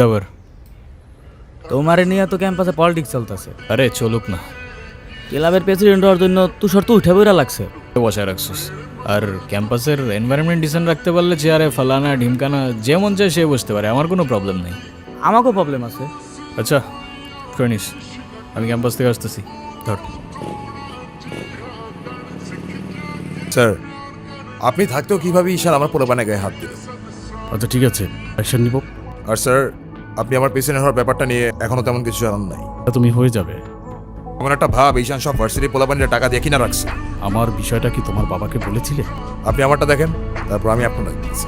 তারপর তোমারে নিয়ে তো ক্যাম্পাসে পলিটিক্স চলতেছে। আরে চলুক না, ক্লাবের প্রেসিডেন্ট হওয়ার জন্য তুষার তো উঠে বইরা লাগছে। বসায় রাখছিস। আর ক্যাম্পাসের এনভায়রনমেন্ট ডিসেন্ট রাখতে পারলে চেয়ারে ফালানা ঢিমকানা যে মন চায় সে বসতে পারে, আমার কোনো প্রবলেম নেই। আমাকেও প্রবলেম আছে। আচ্ছা করে নিস, আমি ক্যাম্পাস থেকে আসতেছি। ধর। স্যার, আপনি থাকতেও কিভাবে ঈশান আমার পোলাপানে গায়ে হাত দিল? আচ্ছা ঠিক আছে, অ্যাকশন নিব। আর স্যার, আপনি আমার পেছনে হওয়ার ব্যাপারটা নিয়ে এখনো তেমন কিছু জানান নাই। তুমি হয়ে যাবে। এমন একটা ভাব ঈশান সব ভার্সিটি পোলাপানির টাকা দিয়ে কিনা রাখছে। আমার বিষয়টা কি তোমার বাবাকে বলেছিলে? আপনি আমারটা দেখেন, তারপর আমি আপনার দেখতেছি।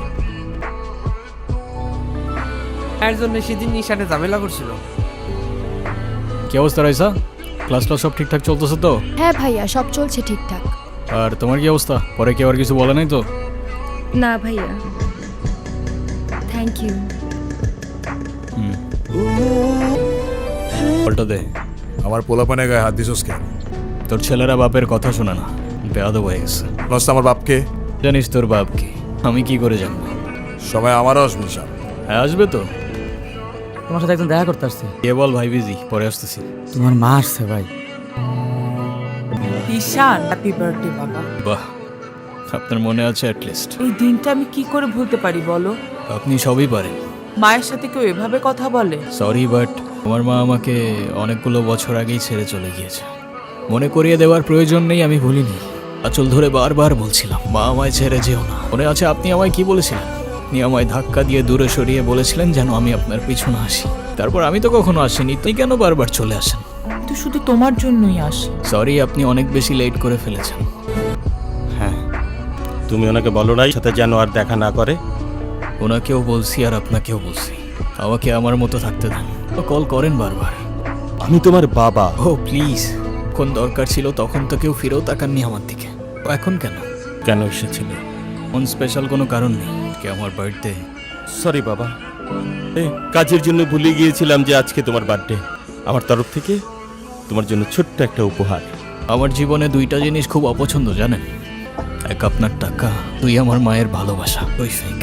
এর জন্য সেদিন নিশানে ঝামেলা করছিল। কি অবস্থা রাইসা? ক্লাস সব ঠিকঠাক চলতেছে তো? হ্যাঁ ভাইয়া, সব চলছে ঠিকঠাক। আর তোমার কি অবস্থা? পরে কেউ আর কিছু বলে নাই তো? না ভাইয়া, থ্যাংক ইউ। বলটা দে। আমার পোলাপানে গায়ে হাত দিছস কেন? তোর ছেলেরা বাপের কথা শোনে না, বেয়াদব হয়ে গেছে। নষ্ট আমার বাপকে। জানিস তোর বাপ কি? আমি কি করে জানবো? সময় আমারও আসবে ঈশান। হ্যাঁ আসবে তো। তোমার সাথে একজন দেখা করতে আসছে। কে বল? ভাই বিজি, পরে আসতেছি। তোমার মা আসছে ভাই। ঈশান, হ্যাপি বার্থডে বাবা। বাহ, আপনার মনে আছে অ্যাটলিস্ট। এই দিনটা আমি কি করে ভুলতে পারি বলো? আপনি সবই পারেন। মায়ের সাথে কেউ এভাবে কথা বলে? সরি বাট আমার মা আমাকে অনেকগুলো বছর আগেই ছেড়ে চলে গিয়েছে। মনে করিয়ে দেওয়ার প্রয়োজন নেই, আমি ভুলিনি। আঁচল ধরে বারবার বলছিলাম, মা আমায় ছেড়ে যেও না। মনে আছে আপনি আমায় কি বলেছিলেন? আপনি আমায় ধাক্কা দিয়ে দূরে সরিয়ে বলেছিলেন যেন আমি আপনার পিছনে আসি। তারপর আমি তো কখনো আসিনি, তুই কেন বারবার চলে আসেন? তো শুধু তোমার জন্যই আসে। সরি, আপনি অনেক বেশি লেট করে ফেলেছেন। হ্যাঁ, তুমি ওনাকে বলো নাই সাথে যেন আর দেখা না করে। ওনাকেও বলছি আর আপনাকেও বলছি, আমাকে আমার মতো থাকতে দেন। কল করেন বারবার। আমি তোমার বাবা। ও প্লিজ, কোন দরকার ছিল তখন তো কেউ ফিরেও তাকাননি আমার দিকে, এখন কেন? কেন এসেছিল? কোন স্পেশাল কোনো কারণ নেই কি? আমার বার্থডে। সরি বাবা, কাজের জন্য ভুলে গিয়েছিলাম যে আজকে তোমার বার্থডে। আমার তরফ থেকে তোমার জন্য ছোট্ট একটা উপহার। আমার জীবনে দুইটা জিনিস খুব অপছন্দ জানেন, এক আপনার টাকা, দুই আমার মায়ের ভালোবাসা। ওই ফেক।